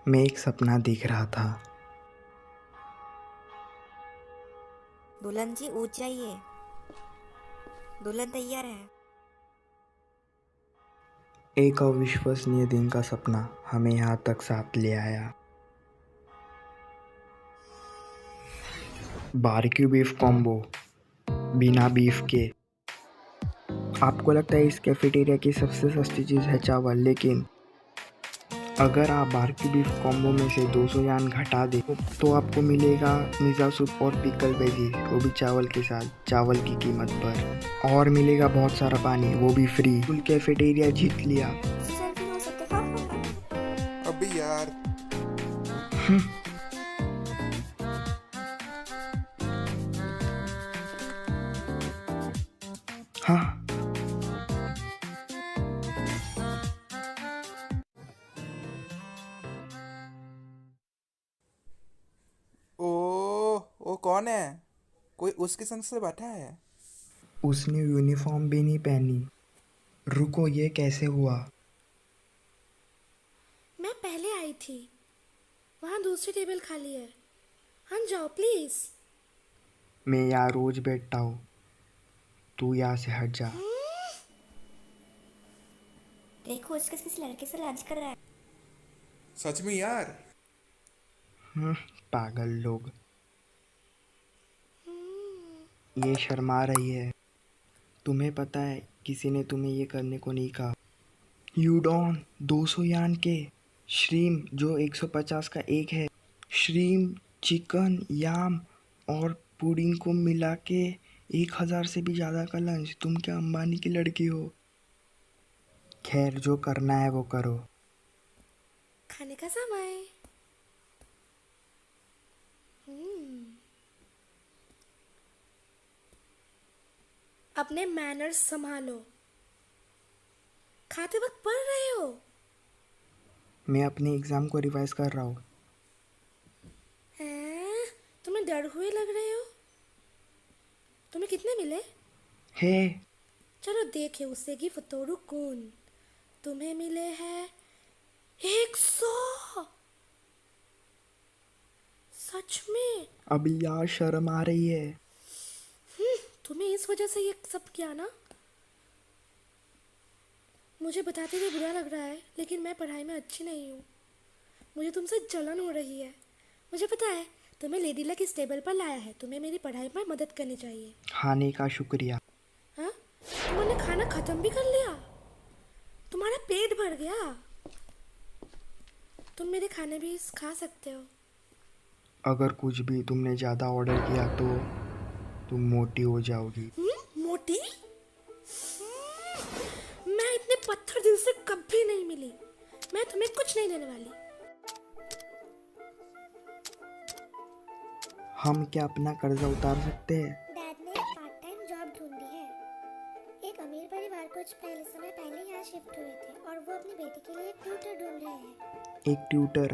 मैं एक सपना देख रहा था। दुल्हन जी उठ जाइए, दुल्हन तैयार है। एक अविश्वसनीय दिन का सपना हमें यहाँ तक साथ ले आया। बारक्यू बीफ कॉम्बो बिना बीफ के। आपको लगता है इस कैफेटेरिया की सबसे सस्ती चीज़ है चावल, लेकिन अगर आप बारक्यू बीफ कॉम्बो में से 200 यान घटा दें तो आपको मिलेगा मिज़ा सूप और पिकल वेजीज, वो भी चावल के साथ, चावल की कीमत पर। और मिलेगा बहुत सारा पानी, वो भी फ्री। फुल कैफेटेरिया जीत लिया। सेल्फी हो सकते हैं। अबे यार, हाँ, ओ कौन है? कोई उसके संग से बैठा है? उसने यूनिफॉर्म भी नहीं पहनी। रुको, ये कैसे हुआ? मैं पहले आई थी, वहाँ दूसरी टेबल खाली है। हाँ जाओ प्लीज। मैं यहाँ रोज बैठता हूँ, तू यहाँ से हट जा। देखो इसके किसी लड़के से लंच कर रहा है। सच में यार? पागल लोग। ये शर्मा रही है। तुम्हें पता है किसी ने तुम्हें ये करने को नहीं कहा। यू डोंट 200 यान के श्रीम जो 150 का एक है। श्रीम, चिकन, याम और पुडिंग को मिला के 1000 से भी ज़्यादा का लंच। तुम क्या अंबानी की लड़की हो? खैर, जो करना है वो करो। खाने का समय। अपने मैनर्स संभालो, खाते वक्त पढ़ रहे हो। मैं अपने एग्ज़ाम को रिवाइज कर रहा हूँ। हैं? तुम्हें डर हुए लग रहे हो। तुम्हें कितने मिले? हे, चलो देखे उससे कि फतोरू कौन। तुम्हें मिले हैं 100। सच में? अब यार शर्म आ रही है। तुम्हें इस वजह से ये सब किया ना? मुझे बताते हुए बुरा लग रहा है, लेकिन मैं पढ़ाई में अच्छी नहीं हूँ। मुझे तुमसे जलन हो रही है। मुझे पता है तुम्हें लेडी लक इस टेबल पर लाया है। तुम्हें मेरी पढ़ाई में मदद करनी चाहिए। खाने का शुक्रिया। हाँ, तुमने खाना खत्म भी कर लिया? तुम्हारा पेट भर गया? तुम मेरे खाने भी खा सकते हो। अगर कुछ भी तुमने ज़्यादा ऑर्डर किया तो तुम मोटी हो जाओगी। मोटी? मैं इतने पत्थर दिल से कभी नहीं मिली। मैं तुम्हें कुछ नहीं देने वाली। हम क्या अपना कर्जा उतार सकते हैं? डैड ने एक पार्ट टाइम जॉब ढूंढी है। एक अमीर परिवार कुछ पहले समय पहले यहाँ शिफ्ट हुए थे और वो अपनी बेटी के लिए एक ट्यूटर ढूंढ रहे हैं। एक ट्यूटर?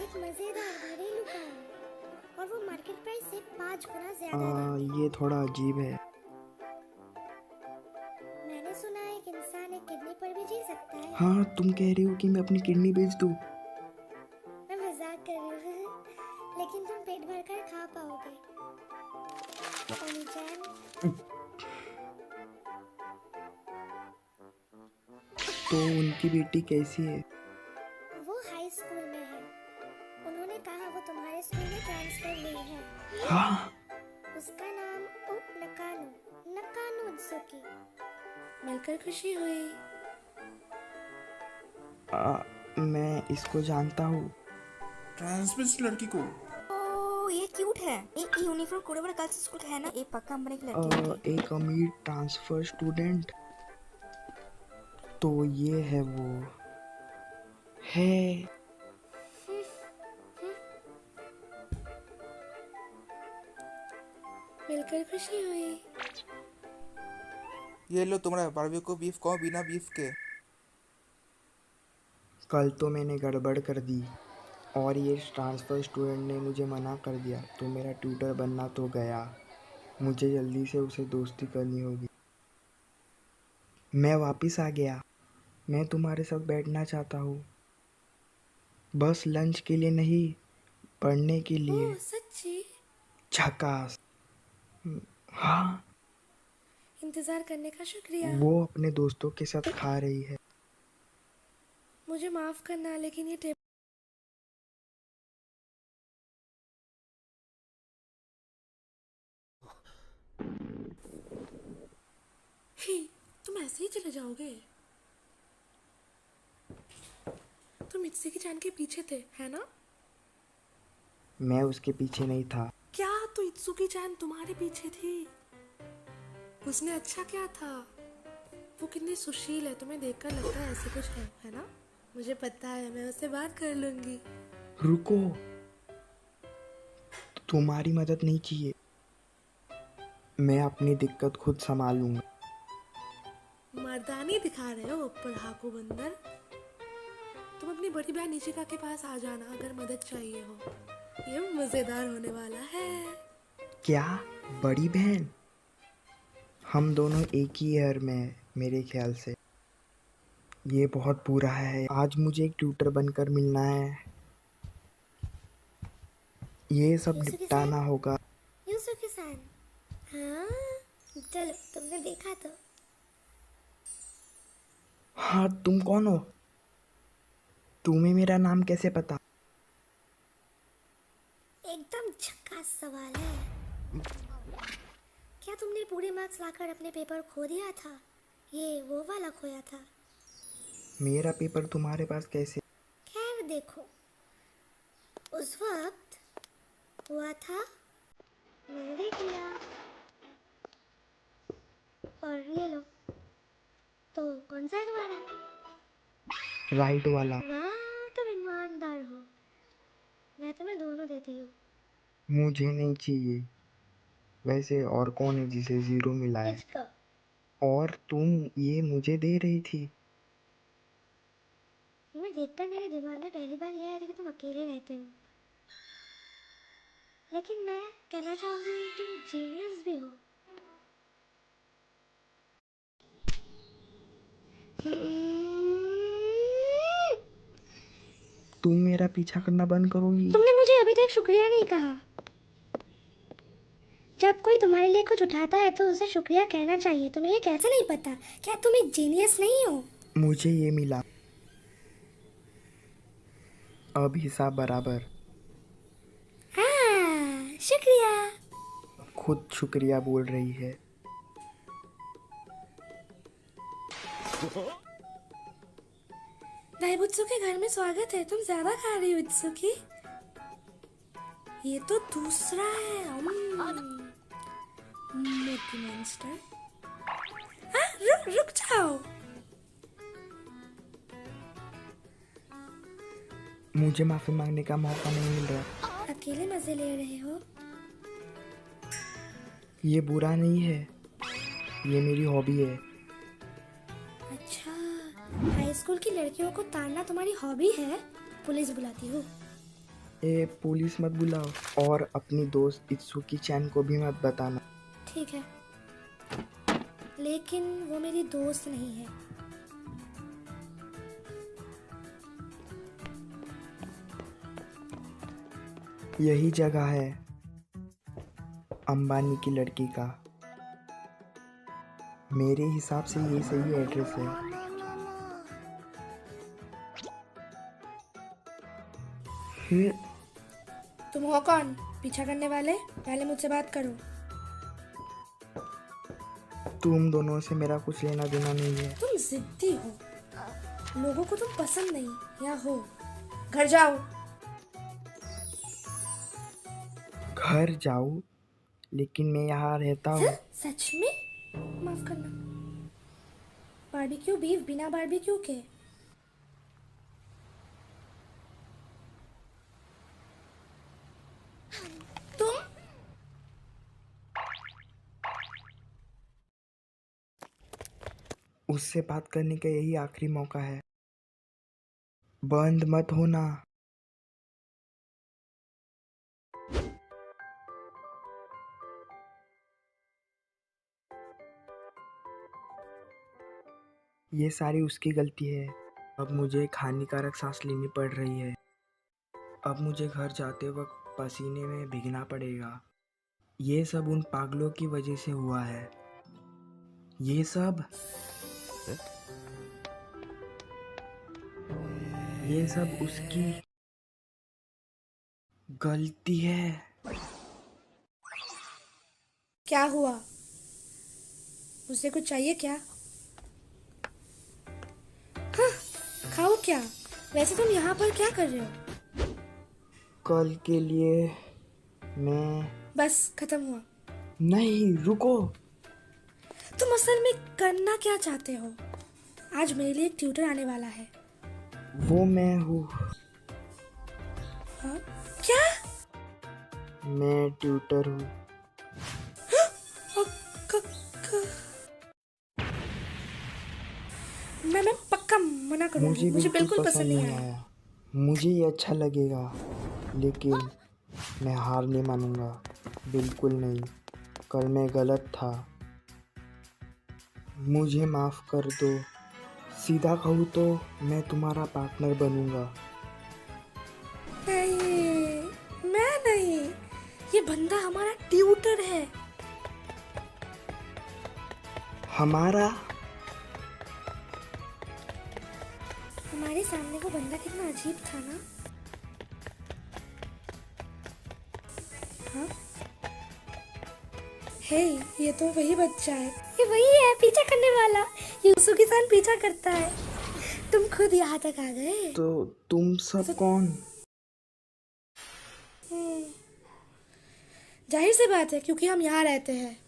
एक मजेदार घरेलू काम, और वो मार्केट प्राइस से 5 गुना ज्यादा देंगे। ये थोड़ा अजीब है। मैंने सुना है एक इंसान एक किडनी पर भी जी सकता है। हाँ, तुम कह रही हो कि मैं अपनी किडनी बेच दूँ? मैं मजाक कर रही हूँ, लेकिन तुम पेट भर कर खा पाओगे। ओनीचैन, तो उनकी बेटी कैसी है? वो हाई स्कूल में है। उन्होंने कहा वो तुम्हारे स्कूल में ट्रांसफर हुई है। हाँ, उसका नाम नकानो नकानो उत्सुकी। मिलकर खुशी हुई। मैं इसको जानता हूँ। ट्रांसमिट लड़की को? ओ ये क्यूट है। एक यूनिफॉर्म कोड वाला गर्ल्स स्कूल है ना, ये पक्का अंबानी की लड़की होगी। एक अमीर ट्रांसफर स्टूडेंट। तो ये है वो है। मिलकर खुशी हुई। ये लो तुम्हारा बारबेक्यू बीफ कहो बिना बीफ के। कल तो मैंने गड़बड़ कर दी और ये ट्रांसफ़र स्टूडेंट ने मुझे मना कर दिया, तो मेरा ट्यूटर बनना तो गया। मुझे जल्दी से उसे दोस्ती करनी होगी। मैं वापस आ गया। मैं तुम्हारे साथ बैठना चाहता हूँ। बस लंच के लिए नहीं, पढ़ने के लिए। ओह सच्ची? झकास। हाँ, इंतज़ार करने का शुक्रिया। वो अपने दोस्तों के साथ खा रही है। मुझे माफ़ करना, लेकिन ये टेबल। ही, तुम ऐसे ही चले जाओगे? तुम इत्सी की जान के पीछे थे, है ना? मैं उसके पीछे नहीं था। क्या तो इत्सु की जान तुम्हारे पीछे थी? उसने अच्छा क्या था? वो कितनी सुशील है, तुम्हें देखकर लगता है ऐसे कुछ है ना? मुझे पता है, मैं उससे बात कर लूंगी। रुको, तुम्हारी मदद नहीं चाहिए। मैं अपनी दिक्कत खुद संभाल लूंगा। मर्दानी दिखा रहे हो पढ़ाकू बंदर। तुम अपनी बड़ी बहन निशिका के पास आ जाना अगर मदद चाहिए हो। ये मजेदार होने वाला है। क्या? बड़ी बहन? हम दोनों एक ही ईयर में हैं, मेरे ख्याल से। ये बहुत बुरा है। आज मुझे एक ट्यूटर बनकर मिलना है। ये सब यूसुकी-सान, निपटाना होगा। यूसुकी-सान। हाँ, चलो तुमने देखा तो। हाँ, तुम कौन हो? तुम्हें मेरा नाम कैसे पता? एकदम झकास सवाल है। क्या तुमने पूरे मार्क्स लाकर अपने पेपर खो दिया था? ये वो वाला खोया था? मेरा पेपर तुम्हारे पास कैसे? खैर देखो, उस वक्त हुआ था, मैंने देख लिया। और ये लो, तो कौन सा है तुम्हारा? राइट वाला। वाह, तुम ईमानदार हो। मैं तुम्हें दोनों देती हूँ। मुझे नहीं चाहिए। वैसे और कौन है जिसे 0 मिला है? इसको। और तुम ये मुझे दे रही थी? तुम्हें देखकर मेरे दिमाग में पहली बार यह आया था कि तुम अकेले रहते हो। लेकिन मैं कहना चाहूंगी तुम जीनियस भी हो। तुम मेरा पीछा करना बंद करोगी? तुमने मुझे अभी तक शुक्रिया नहीं कहा। जब कोई तुम्हारे लिए कुछ उठाता है तो उसे शुक्रिया कहना चाहिए। तुम्हें ये कैसे नहीं पता? क्या तुम एक जीनियस नहीं हो? मुझे ये मिला। अब हिसाब बराबर। हाँ, शुक्रिया। खुद शुक्रिया बोल रही है। दाइबुत्सु के घर में स्वागत है। तुम ज्यादा खा रही हो इत्सुकी। ये तो दूसरा है। मोटी मॉन्स्टर। हाँ, रुक जाओ। मुझे माफी मांगने का मौका नहीं मिल रहा। अकेले मजे ले रहे हो? ये बुरा नहीं है, ये मेरी हॉबी है। अच्छा, हाई स्कूल की लड़कियों को ताड़ना तुम्हारी हॉबी है? पुलिस बुलाती हो? ए, पुलिस मत बुलाओ। और अपनी दोस्त इत्सुकी चैन को भी मत बताना। ठीक है, लेकिन वो मेरी दोस्त नहीं है। यही जगह है अंबानी की लड़की का। मेरे हिसाब से ये सही एड्रेस है। तुम हो कौन? पीछा करने वाले? पहले मुझसे बात करो। तुम दोनों से मेरा कुछ लेना देना नहीं है। तुम जिद्दी हो। लोगों को तुम पसंद नहीं या हो। घर जाओ। घर जाऊं? लेकिन मैं यहाँ रहता हूँ। सच में? माफ करना। बारबेक्यू बीफ बिना बारबेक्यू के? तुम? उससे बात करने का यही आखिरी मौका है। बंद मत होना। ये सारी उसकी गलती है। अब मुझे एक हानिकारक सांस लेनी पड़ रही है। अब मुझे घर जाते वक्त पसीने में भीगना पड़ेगा। ये सब उन पागलों की वजह से हुआ है। ये सब उसकी गलती है। क्या हुआ? मुझसे कुछ चाहिए क्या? हाँ, खाओ क्या? वैसे तुम यहाँ पर क्या कर रहे हो? कल के लिए मैं... बस खत्म हुआ। नहीं, रुको। तुम असल में करना क्या चाहते हो? आज मेरे लिए एक ट्यूटर आने वाला है। वो मैं हूँ। हाँ? क्या? मैं ट्यूटर हूँ। क- क- मैं पक्का मना करूंगी। मुझे बिल्कुल पसंद नहीं आया। मुझे ये अच्छा लगेगा, लेकिन मैं हार नहीं मानूंगा। बिल्कुल नहीं। कल मैं गलत था। मुझे माफ कर दो। सीधा कहूँ तो मैं तुम्हारा पार्टनर बनूंगा। नहीं, मैं नहीं। ये बंदा हमारा ट्यूटर है। हमारा? हमारे सामने वो बंदा कितना अजीब था ना। हाँ? हे, ये तो वही बच्चा है। ये वही है पीछा करने वाला। यूसु के साथ पीछा करता है। तुम खुद यहाँ तक आ गए। तो तुम सब कौन? जाहिर सी बात है, क्योंकि हम यहाँ रहते हैं।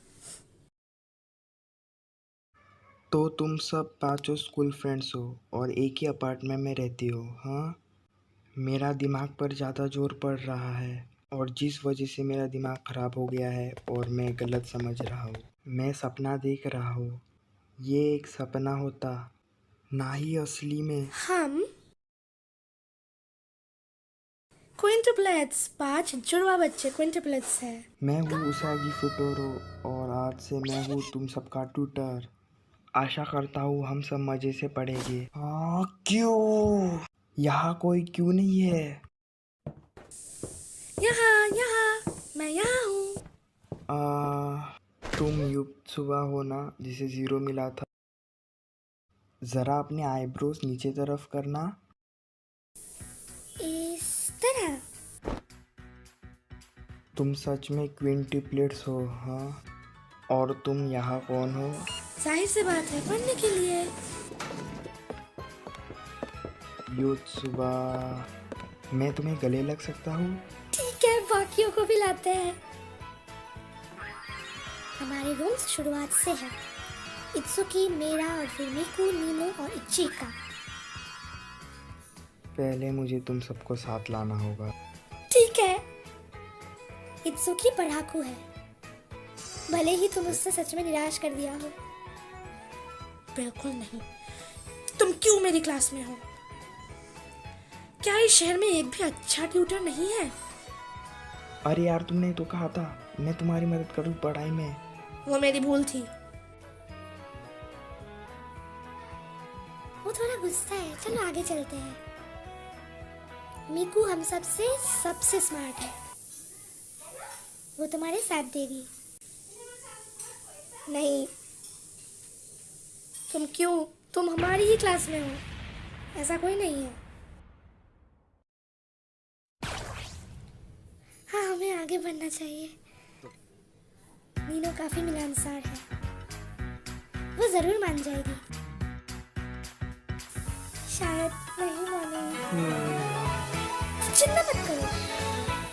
तो तुम सब पांचों स्कूल फ्रेंड्स हो और एक ही अपार्टमेंट में रहती हो, हाँ? मेरा दिमाग पर ज़्यादा जोर पड़ रहा है और जिस वजह से मेरा दिमाग ख़राब हो गया है और मैं गलत समझ रहा हूँ। मैं सपना देख रहा हूँ। ये एक सपना होता, ना ही असली में। हम क्विंटुप्लेट्स, 5 जुड़वा बच्चे क्विंटुप्लेट्स है। मैं हूँ उसागी फुटोरो और आज से मैं हूँ तुम सबका ट्यूटर। आशा करता हूँ हम सब मज़े से पढ़ेंगे। हाँ, क्यों? यहाँ कोई क्यों नहीं है? यहाँ मैं यहाँ हूँ। तुम युत्सुबा हो ना, जिसे 0 मिला था? ज़रा अपने आईब्रोज नीचे तरफ करना। इस तरह। तुम सच में क्विंटुप्लेट्स हो, हाँ? और तुम यहाँ कौन हो? जाहिर सी बात है, पढ़ने के लिए। युत्सुबा, मैं तुम्हें गले लग सकता हूँ? ठीक है, बाकियों को भी लाते हैं। हमारे रूल्स शुरुआत से है। इत्सुकी, मेरा और फिर मिकू, नीनो और इचिका। पहले मुझे तुम सबको साथ लाना होगा। ठीक है। इत्सुकी पढ़ाकू है, भले ही तुम उससे सच में निराश कर दिया हो। बिल्कुल नहीं। तुम क्यों मेरी क्लास में हो? क्या इस शहर में एक भी अच्छा ट्यूटर नहीं है? अरे यार, तुमने तो कहा था मैं तुम्हारी मदद करूँ पढ़ाई में। वो मेरी भूल थी। वो थोड़ा गुस्सा है। चलो आगे चलते हैं। मिकू हम सबसे स्मार्ट है। वो तुम्हारे साथ देगी। नहीं। तुम क्यों? तुम हमारी ही क्लास में हो। ऐसा कोई नहीं है। हाँ, हमें आगे बढ़ना चाहिए। नीनो काफी मिलनसार है। वो जरूर मान जाएगी। शायद नहीं मानेगी। चिंता मत करो,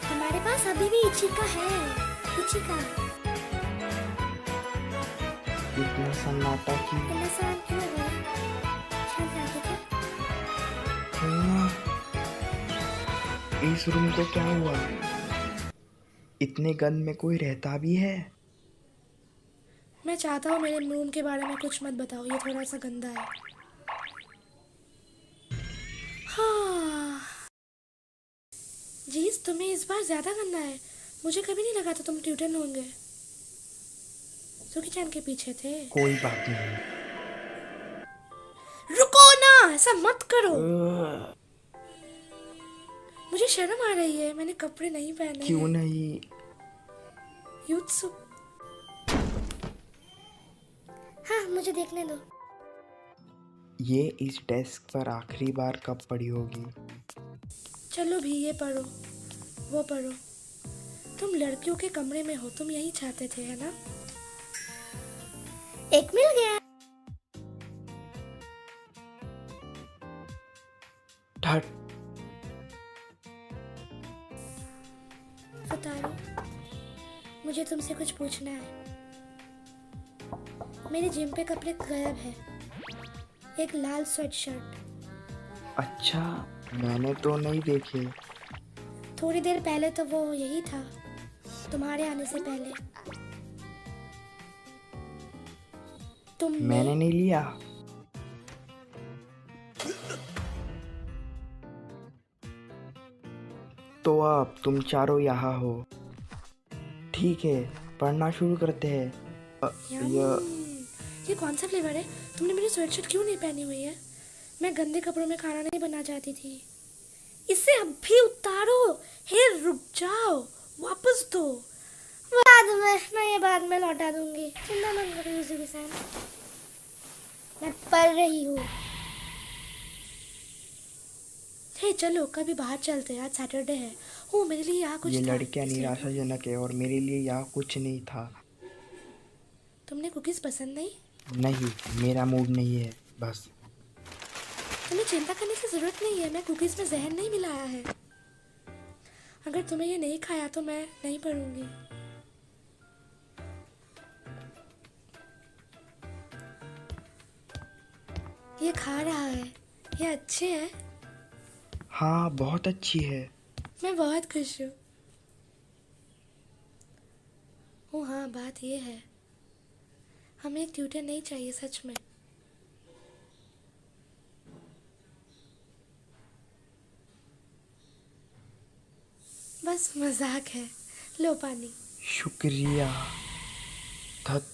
हमारे पास अभी भी इचिका है। इचिका, इतना सन्नाटा क्यों? इतना शांत क्यों हो गए? शांत रहो, ठीक है? हाँ, इस रूम को क्या हुआ? इतने गंद में कोई रहता भी है? मैं चाहता हूँ मेरे रूम के बारे में कुछ मत बताओ, ये थोड़ा सा गंदा है। हाँ। जीस, तुम्हें इस बार ज्यादा गंदा है। मुझे कभी नहीं लगा था तुम ट्यूटर होंगे। सुकी चांद के पीछे थे। कोई बात नहीं। रुको ना, ऐसा मत करो। मुझे शर्म आ रही है, मैंने कपड़े नहीं पहने क्यों हैं। नहीं? युत्सु, हाँ मुझे देखने दो। ये इस डेस्क पर आखिरी बार कब पड़ी होगी? चलो भी ये पढ़ो, वो पढ़ो। तुम लड़कियों के कमरे में हो, तुम यही चाहते थे, है ना? एक मिल गया। ठट। फुतारो, मुझे तुमसे कुछ पूछना है। मेरे जिम पे कपड़े गायब है, एक लाल स्वेट शर्ट। अच्छा, मैंने तो नहीं देखे। थोड़ी देर पहले तो वो यही था, तुम्हारे आने से पहले। तुमने मैंने नहीं लिया। तो अब तुम चारों यहाँ हो। ठीक है, पढ़ना शुरू करते हैं। ये कौन सा फ्लेवर है? तुमने मेरी स्वेटशर्ट क्यों नहीं पहनी हुई है? मैं गंदे कपड़ों में खाना नहीं बनना चाहती थी। इसे अभी उतारो। हे रुक जाओ, वापस दो। बाद में, मैं ये बाद में लौटा दूंगी। चिंता मत करो यूसुकी-सान, मैं पढ़ रही हूँ। हे चलो कभी बाहर चलते हैं, आज सैटरडे है। ओ मेरे लिए यहाँ कुछ ये था, लड़कियाँ इसलिए- निराशाजनक है और मेरे लिए यहाँ कुछ नहीं था। तुमने कुकीज पसंद नहीं? नहीं, मेरा मूड नहीं है, बस। तुम्हें चिंता करने की जरूरत नहीं है, मैं कुकीज में जहर नहीं मिलाया है। अगर तुम्हें ये नहीं खाया तो मैं नहीं पढ़ूंगी। ये खा रहा है, ये अच्छे है। हाँ, बहुत अच्छी है। मैं बहुत खुश हूँ। ओ हाँ, बात ये है, हमें एक ट्यूटर नहीं चाहिए सच में। बस मजाक है, लो पानी। शुक्रिया। धत,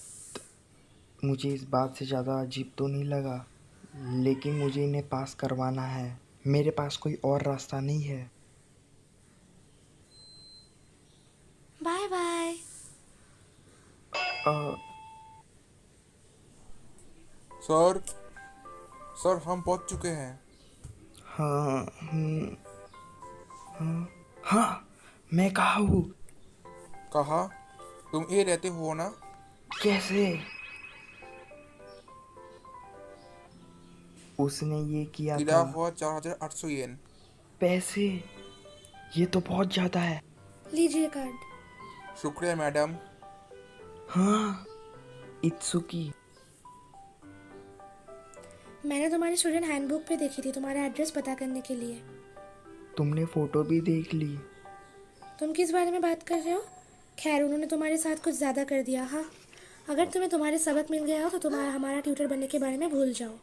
मुझे इस बात से ज़्यादा अजीब तो नहीं लगा, लेकिन मुझे इन्हें पास करवाना है। मेरे पास कोई और रास्ता नहीं है। Bye bye. सर, सर हम पहुंच चुके हैं। हाँ, हाँ, मैं कहाँ हूँ? कहा? तुम ये रहते हो ना? कैसे? उसने ये किया गिरा था। हुआ 4800 येन। पैसे? ये तो बहुत ज़्यादा है। लीजिए कार्ड। शुक्रिया मैडम। हाँ, इत्सुकी। मैंने तुम्हारी स्टूडेंट हैंडबुक पे देखी थी, तुम्हारा एड्रेस पता करने के लिए। तुमने फोटो भी देख ली? तुम किस बारे में बात कर रहे हो? खैर, उन्होंने तुम्हारे साथ कुछ ज़्यादा कर दिया। हाँ, अगर तुम्हें तुम्हारे सबक मिल गया हो तो तुम्हारा हमारा ट्यूटर बनने के बारे में भूल जाओ।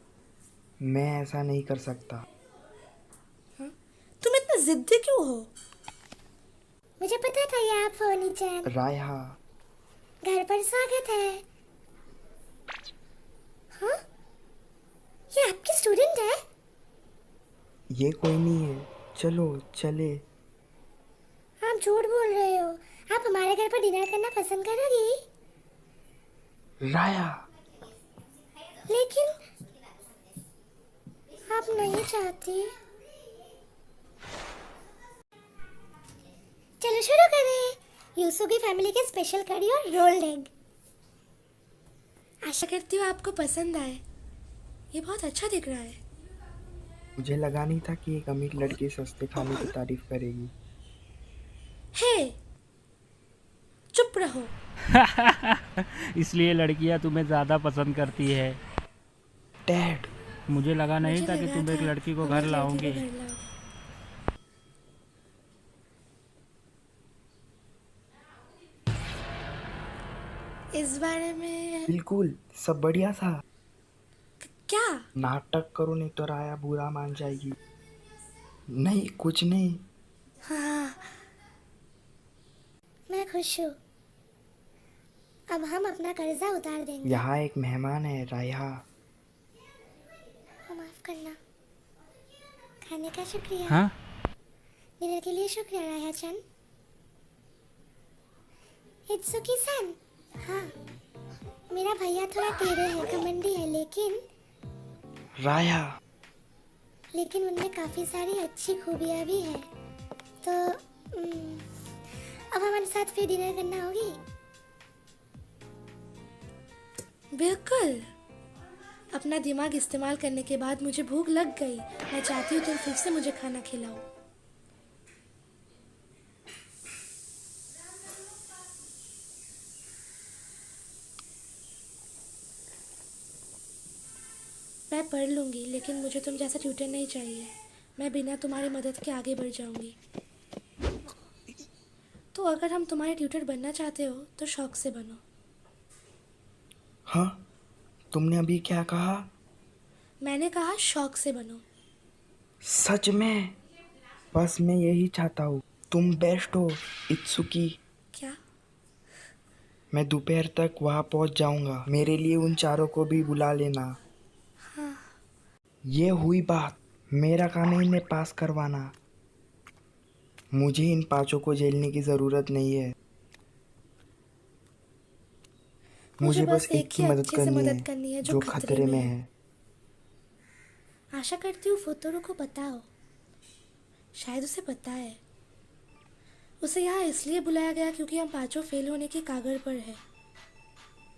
मैं ऐसा नहीं कर सकता। हाँ? तुम इतने जिद्दी क्यों हो? मुझे पता था ये आप हो नीचैन। रायहा, घर पर स्वागत है। हाँ? ये आपकी स्टूडेंट है? ये कोई नहीं है। चलो चले। आप झूठ बोल रहे हो। आप हमारे घर पर डिनर करना पसंद करोगी? राया, लेकिन आप नहीं चाहती। चलो शुरू करें। यूसुकी फैमिली के स्पेशल करी और रोल्ड एग। आशा करती हूँ आपको पसंद आए, ये बहुत अच्छा दिख रहा है। मुझे लगा नहीं था कि एक अमीर लड़की सस्ते खाने की तारीफ करेगी। हे, चुप रहो। इसलिए लड़कियां तुम्हें ज़्यादा पसंद करती है। डैड, मुझे लगा नहीं मुझे था कि लगा तुम एक था लड़की को तुम घर एक लड़की को लाओगे। घर लाओगे। इस बारे में बिल्कुल सब बढ़िया था। क्या? नाटक करो नहीं तो राया बुरा मान जाएगी। नहीं, कुछ नहीं। हाँ, मैं खुश हूँ। अब हम अपना कर्जा उतार देंगे। यहाँ एक मेहमान है, राया। माफ करना। खाने का शुक्रिया। हाँ, डिनर के लिए शुक्रिया राया चंद। हित्सुकी सन, हाँ मेरा भैया थोड़ा टेढ़े है, घमंडी है, राया, लेकिन उनमें काफ़ी सारी अच्छी खूबियाँ भी हैं। तो अब हमारे साथ फिर डिनर करना होगी। बिल्कुल। अपना दिमाग इस्तेमाल करने के बाद मुझे भूख लग गई। मैं चाहती हूँ तुम फिर से मुझे खाना खिलाओ। मैं पढ़ लूँगी, लेकिन मुझे तुम जैसा ट्यूटर नहीं चाहिए। मैं बिना तुम्हारी मदद के आगे बढ़ जाऊँगी। तो अगर हम तुम्हारे ट्यूटर बनना चाहते हो तो शौक से बनो। हाँ, तुमने अभी क्या कहा? मैंने कहा शौक से बनो। सच में? बस मैं यही चाहता हूँ। तुम बेस्ट हो इत्सुकी। क्या? मैं दोपहर तक वहाँ पहुँच जाऊँगा। मेरे लिए उन चारों को भी बुला लेना। हाँ। ये हुई बात। मेरा काम है इन्हें पास करवाना। मुझे इन पांचों को झेलने की ज़रूरत नहीं है। मुझे बस एक की मदद अच्छे से करनी मदद है करनी है जो खतरे में है। आशा करती हूँ फुतोरू को पता हो। शायद उसे पता है। उसे यहाँ इसलिए बुलाया गया क्योंकि हम पांचों फेल होने की कागर पर है।